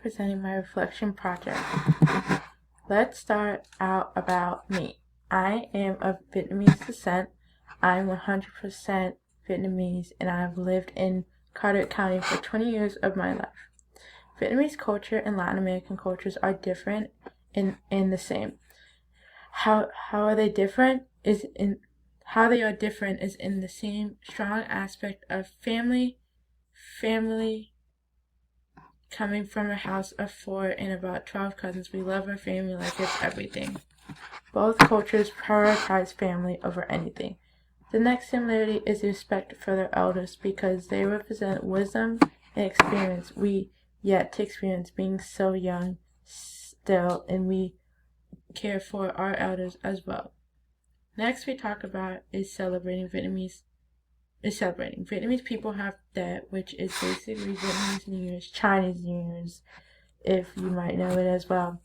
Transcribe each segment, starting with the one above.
presenting my reflection project. Let's start out about me. I am of Vietnamese descent. I'm 100% Vietnamese, and I have lived in Carteret County for 20 years of my life. Vietnamese culture and Latin American cultures are different and the same. How are they different is in how they are different is in the same strong aspect of family coming from a house of 4 and about 12 cousins. We love our family like it's everything. Both cultures prioritize family over anything. The next similarity is respect for their elders because they represent wisdom and experience we yet to experience being so young still, and we care for our elders as well. Next we talk about is celebrating. Vietnamese people have Tet, which is basically Vietnamese New Year's, Chinese New Year's, if you might know it as well.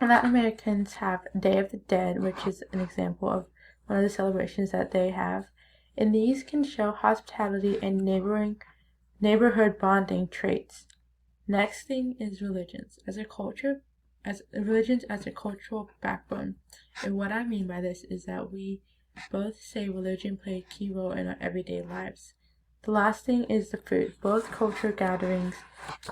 And Latin Americans have Day of the Dead, which is an example of one of the celebrations that they have. And these can show hospitality and neighborhood bonding traits. Next thing is religions as a cultural backbone. And what I mean by this is that we both say religion play a key role in our everyday lives. The last thing is the food. Both culture gatherings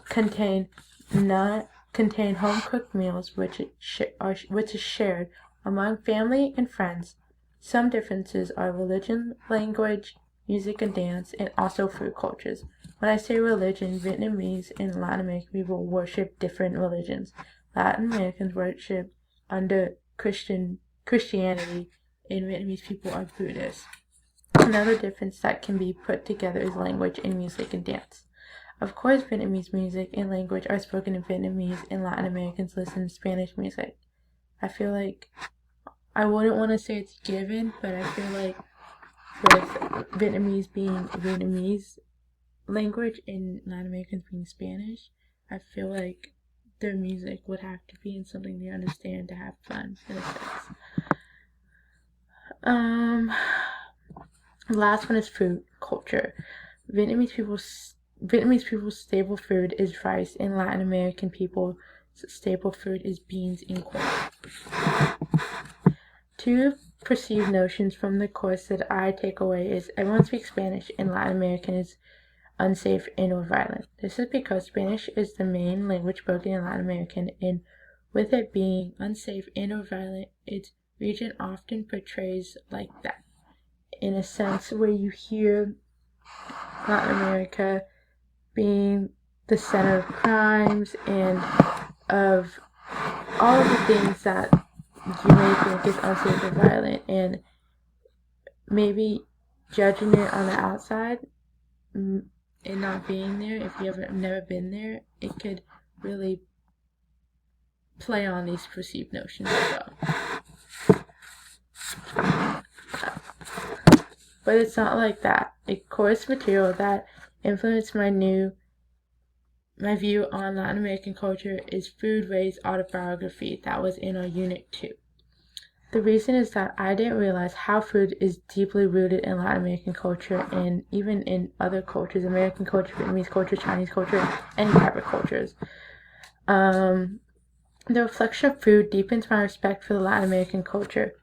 contain home-cooked meals, which is shared among family and friends. Some differences are religion, language, music and dance, and also food cultures. When I say religion, Vietnamese and Latin American people worship different religions. Latin Americans worship under Christianity, and Vietnamese people are Buddhists. Another difference that can be put together is language and music and dance. Of course, Vietnamese music and language are spoken in Vietnamese, and Latin Americans listen to Spanish music. I feel like I wouldn't want to say it's given, but I feel like with Vietnamese being Vietnamese language and Latin Americans being Spanish, I feel like their music would have to be in something they understand to have fun, in a sense. Last one is food culture. Vietnamese people's staple food is rice, and Latin American people's staple food is beans and corn. Two perceived notions from the course that I take away is everyone speaks Spanish, and Latin American is unsafe and or violent. This is because Spanish is the main language spoken in Latin American, and with it being unsafe and or violent, its region often portrays like that. In a sense where you hear Latin America being the center of crimes and of all of the things that you may think is unsafe or violent, and maybe judging it on the outside and not being there, if you have never been there, it could really play on these perceived notions as well. But it's not like that. A course material that influenced my view on Latin American culture is Food Ray's autobiography that was in our Unit 2. The reason is that I didn't realize how food is deeply rooted in Latin American culture and even in other cultures, American culture, Vietnamese culture, Chinese culture, any type of cultures. The reflection of food deepens my respect for the Latin American culture.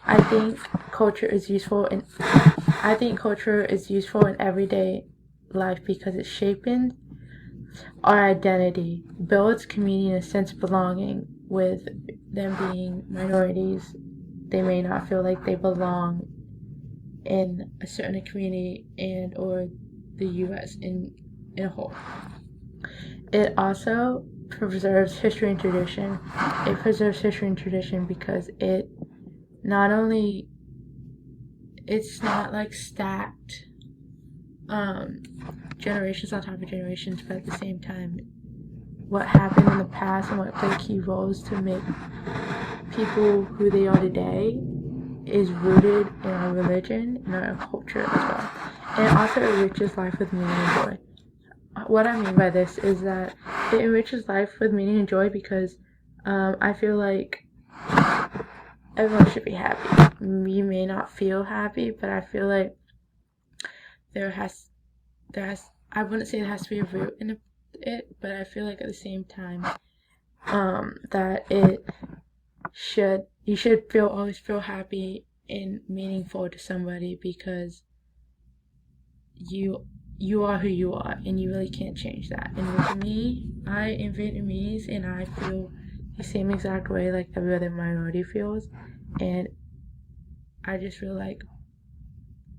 I think culture is useful in everyday life because it shapes our identity, builds community and a sense of belonging. With them being minorities, they may not feel like they belong in a certain community and or the U.S. in a whole. It also preserves history and tradition. It preserves history and tradition because it not only, it's not like stacked generations on top of generations, but at the same time, what happened in the past and what played key roles to make people who they are today is rooted in our religion and our culture as well. And it also enriches life with meaning and joy. What I mean by this is that it enriches life with meaning and joy because I feel like everyone should be happy. You may not feel happy, but I feel like I wouldn't say there has to be a root in it, but I feel like at the same time, that you should always feel happy and meaningful to somebody, because you are who you are, and you really can't change that. And with me, I am Vietnamese, and I feel the same exact way like every other minority feels. And I just feel like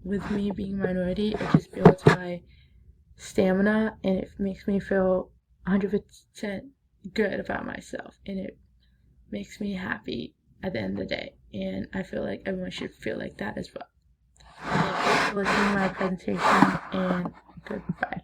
with me being a minority, it just builds my stamina, and it makes me feel 100% good about myself, and it makes me happy at the end of the day. And I feel like everyone should feel like that as well. Thank you for listening to my presentation, and goodbye.